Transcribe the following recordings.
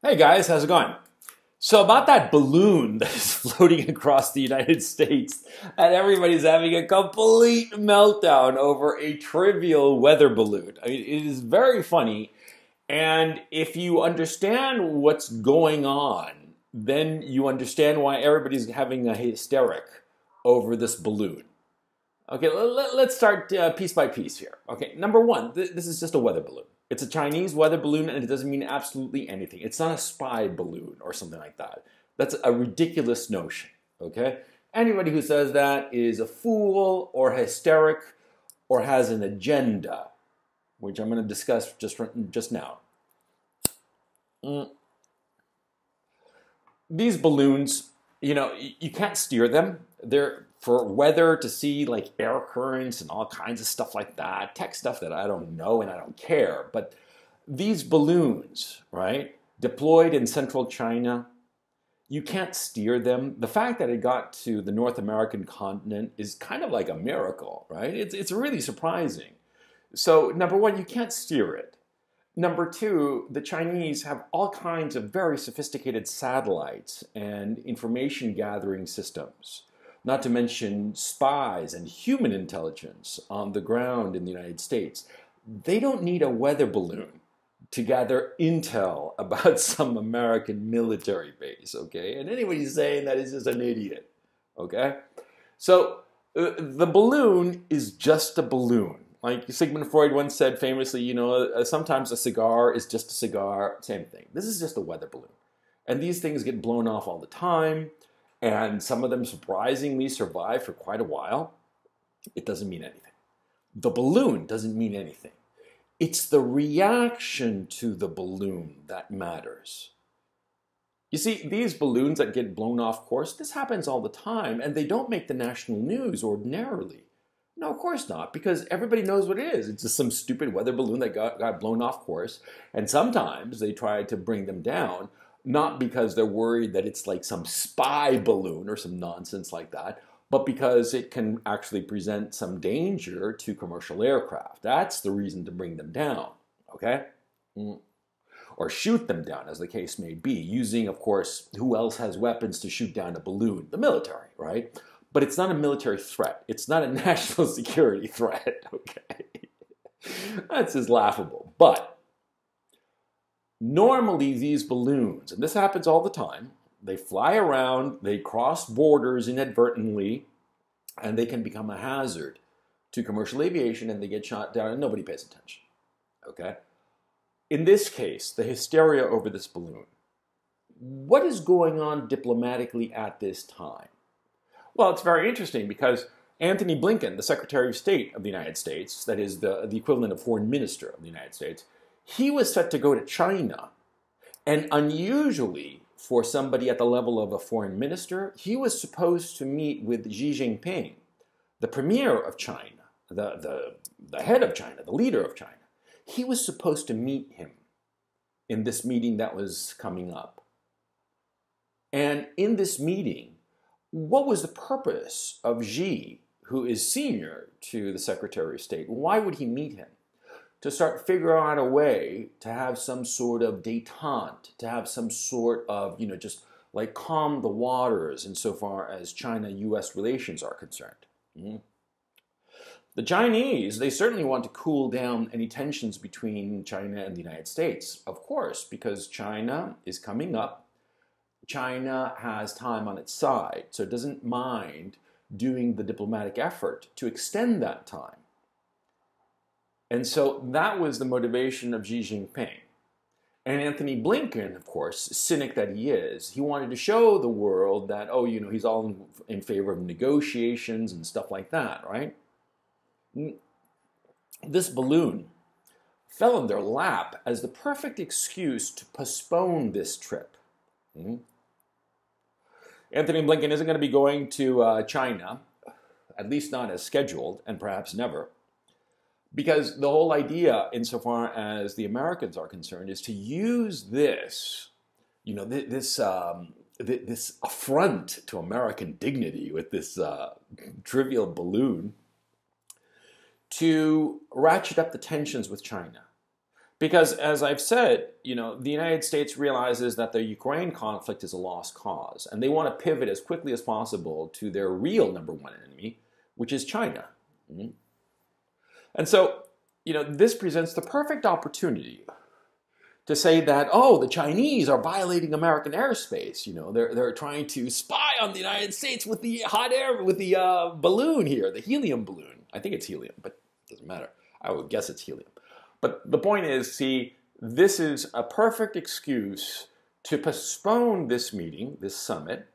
Hey guys, how's it going? So about that balloon that is floating across the United States, and everybody's having a complete meltdown over a trivial weather balloon. I mean, it is very funny, and if you understand what's going on, then you understand why everybody's having a hysteric over this balloon. Okay, let's start piece by piece here. Okay, number one, this is just a weather balloon. It's a Chinese weather balloon and it doesn't mean absolutely anything. It's not a spy balloon or something like that. That's a ridiculous notion, okay? Anybody who says that is a fool or hysteric or has an agenda, which I'm going to discuss just now. These balloons, you can't steer them. They're for weather to see like air currents and all kinds of stuff like that, tech stuff that I don't know and I don't care. But these balloons, right, deployed in central China, you can't steer them. The fact that it got to the North American continent is kind of like a miracle, right? It's really surprising. So number one, you can't steer it. Number two, the Chinese have all kinds of very sophisticated satellites and information gathering systems, not to mention spies and human intelligence on the ground in the United States. They don't need a weather balloon to gather intel about some American military base, okay? And anybody saying that is just an idiot, okay? So the balloon is just a balloon. Like Sigmund Freud once said famously, sometimes a cigar is just a cigar, same thing. This is just a weather balloon. And these things get blown off all the time, and some of them surprisingly survive for quite a while. It doesn't mean anything. The balloon doesn't mean anything. It's the reaction to the balloon that matters. You see, these balloons that get blown off course, this happens all the time, and they don't make the national news ordinarily. No, of course not, because everybody knows what it is. It's just some stupid weather balloon that got blown off course. And sometimes they try to bring them down, not because they're worried that it's like some spy balloon or some nonsense like that, but because it can actually present some danger to commercial aircraft. That's the reason to bring them down, okay? Or shoot them down, as the case may be, using, of course, who else has weapons to shoot down a balloon? The military, right? But it's not a military threat. It's not a national security threat, okay? That's just laughable. But normally these balloons, and this happens all the time, they fly around, they cross borders inadvertently, and they can become a hazard to commercial aviation, and they get shot down and nobody pays attention, okay? In this case, the hysteria over this balloon, what is going on diplomatically at this time? Well, it's very interesting because Antony Blinken, the Secretary of State of the United States, that is the equivalent of Foreign Minister of the United States, he was set to go to China. And unusually, for somebody at the level of a foreign minister, he was supposed to meet with Xi Jinping, the premier of China, the head of China, the leader of China. He was supposed to meet him in this meeting that was coming up. And in this meeting, what was the purpose of Xi, who is senior to the Secretary of State? Why would he meet him? To start figuring out a way to have some sort of détente, to have some sort of, just like calm the waters insofar as China-U.S. relations are concerned. The Chinese, they certainly want to cool down any tensions between China and the United States, of course, because China is coming up. China has time on its side, so it doesn't mind doing the diplomatic effort to extend that time. And so that was the motivation of Xi Jinping. And Antony Blinken, of course, cynic that he is, he wanted to show the world that, he's all in favor of negotiations and stuff like that, right? This balloon fell in their lap as the perfect excuse to postpone this trip. Antony Blinken isn't going to be going to China, at least not as scheduled, and perhaps never, because the whole idea, insofar as the Americans are concerned, is to use this, this affront to American dignity with this trivial balloon to ratchet up the tensions with China. Because as I've said, the United States realizes that the Ukraine conflict is a lost cause, and they want to pivot as quickly as possible to their real number one enemy, which is China. Mhm. And so, this presents the perfect opportunity to say that, oh, the Chinese are violating American airspace. They're trying to spy on the United States with the hot air, with the balloon here, the helium balloon. I think it's helium, but it doesn't matter. I would guess it's helium. But the point is, see, this is a perfect excuse to postpone this meeting, this summit,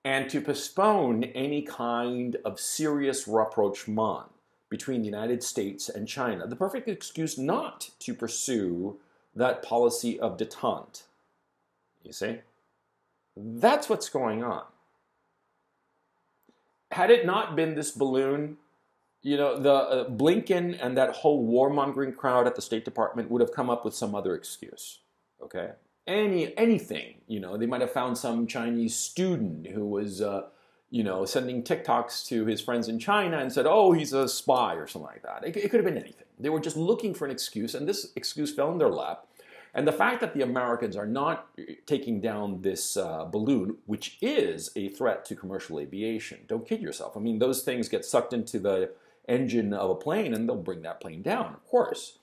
and to postpone any kind of serious rapprochement between the United States and China. The perfect excuse not to pursue that policy of détente. You see? That's what's going on. Had it not been this balloon, the Blinken and that whole warmongering crowd at the State Department would have come up with some other excuse. Okay? Anything. They might have found some Chinese student who was, sending TikToks to his friends in China and said, oh, he's a spy or something like that. It could have been anything. They were just looking for an excuse, and this excuse fell in their lap. And the fact that the Americans are not taking down this balloon, which is a threat to commercial aviation, don't kid yourself. I mean, those things get sucked into the engine of a plane, and they'll bring that plane down, of course.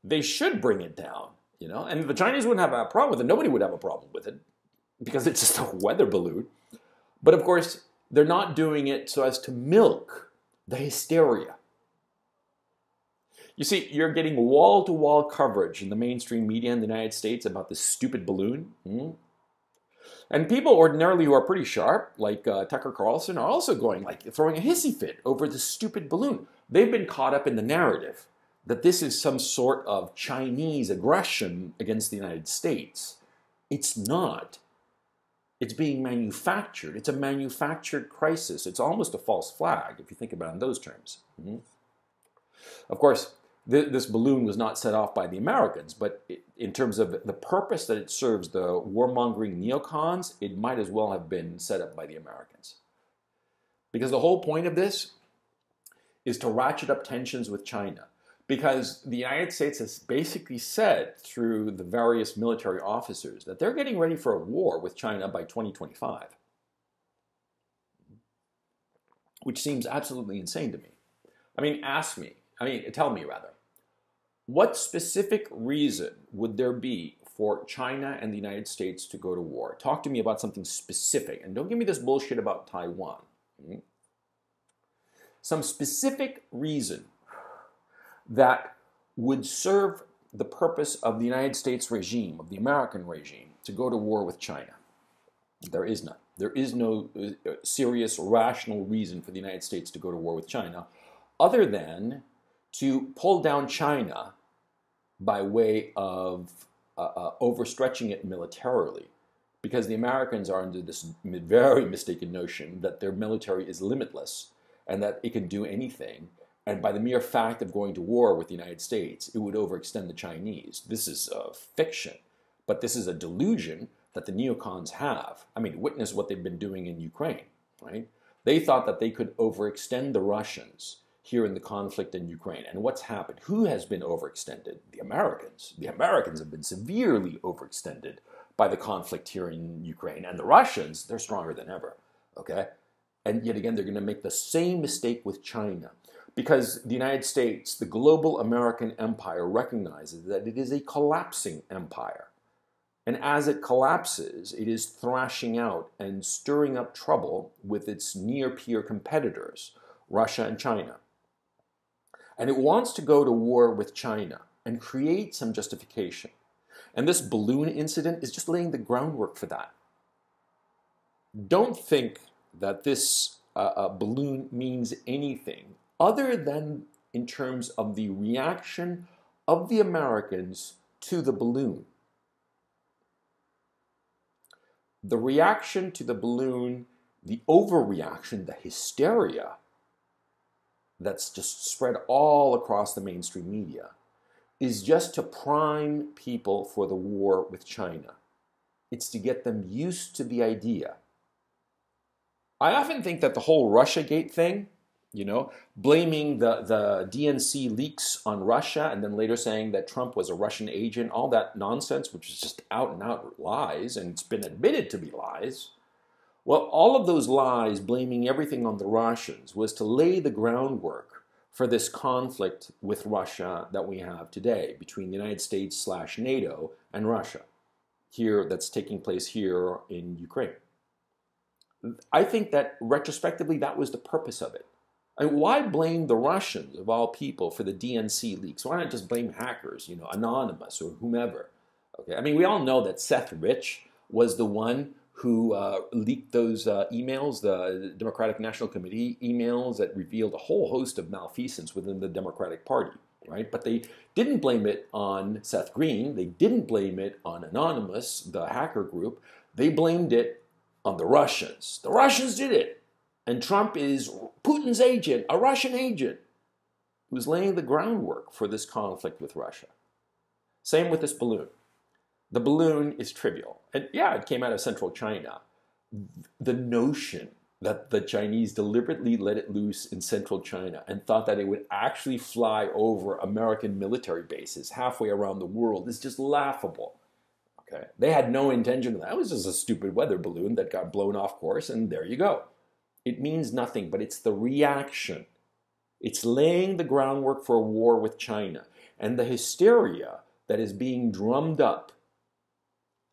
They should bring it down, and the Chinese wouldn't have a problem with it. Nobody would have a problem with it because it's just a weather balloon. But of course, they're not doing it so as to milk the hysteria. You see, you're getting wall-to-wall coverage in the mainstream media in the United States about this stupid balloon. And people ordinarily who are pretty sharp, like Tucker Carlson, are also throwing a hissy fit over this stupid balloon. They've been caught up in the narrative that this is some sort of Chinese aggression against the United States. It's not. It's being manufactured. It's a manufactured crisis. It's almost a false flag, if you think about it in those terms. Of course, this balloon was not set off by the Americans, but in terms of the purpose that it serves the warmongering neocons, it might as well have been set up by the Americans. Because the whole point of this is to ratchet up tensions with China. Because the United States has basically said through the various military officers that they're getting ready for a war with China by 2025. Which seems absolutely insane to me. Tell me rather, what specific reason would there be for China and the United States to go to war? Talk to me about something specific, and don't give me this bullshit about Taiwan. Some specific reason that would serve the purpose of the United States regime, of the American regime, to go to war with China. There is none. There is no serious, rational reason for the United States to go to war with China, other than to pull down China by way of overstretching it militarily, because the Americans are under this very mistaken notion that their military is limitless and that it can do anything, and by the mere fact of going to war with the United States, it would overextend the Chinese. This is fiction, but this is a delusion that the neocons have. Witness what they've been doing in Ukraine, right? They thought that they could overextend the Russians here in the conflict in Ukraine. And what's happened? Who has been overextended? The Americans. The Americans have been severely overextended by the conflict here in Ukraine. And the Russians, they're stronger than ever, okay? And yet again, they're going to make the same mistake with China. Because the United States, the global American empire, recognizes that it is a collapsing empire. And as it collapses, it is thrashing out and stirring up trouble with its near-peer competitors, Russia and China. And it wants to go to war with China and create some justification. And this balloon incident is just laying the groundwork for that. Don't think that this balloon means anything other than in terms of the reaction of the Americans to the balloon. The reaction to the balloon, the overreaction, the hysteria that's just spread all across the mainstream media is just to prime people for the war with China. It's to get them used to the idea. I often think that the whole Russiagate thing, blaming the DNC leaks on Russia and then later saying that Trump was a Russian agent, all that nonsense, which is just out and out lies, and it's been admitted to be lies. Well, all of those lies, blaming everything on the Russians, was to lay the groundwork for this conflict with Russia that we have today between the United States / NATO and Russia, here that's taking place here in Ukraine. I think that retrospectively, that was the purpose of it. I mean, why blame the Russians, of all people, for the DNC leaks? Why not just blame hackers, Anonymous or whomever? Okay, I mean, we all know that Seth Rich was the one who leaked those emails, the Democratic National Committee emails that revealed a whole host of malfeasance within the Democratic Party, right? But they didn't blame it on Seth Green. They didn't blame it on Anonymous, the hacker group. They blamed it on the Russians. The Russians did it. And Trump is Putin's agent, a Russian agent, who's laying the groundwork for this conflict with Russia. Same with this balloon. The balloon is trivial. And yeah, it came out of central China. The notion that the Chinese deliberately let it loose in central China and thought that it would actually fly over American military bases halfway around the world is just laughable. Okay? They had no intention of that. It was just a stupid weather balloon that got blown off course, and there you go. It means nothing, but it's the reaction. It's laying the groundwork for a war with China. And the hysteria that is being drummed up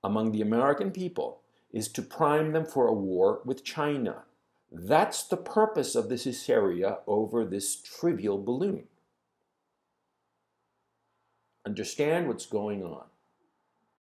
among the American people is to prime them for a war with China. That's the purpose of this hysteria over this trivial balloon. Understand what's going on.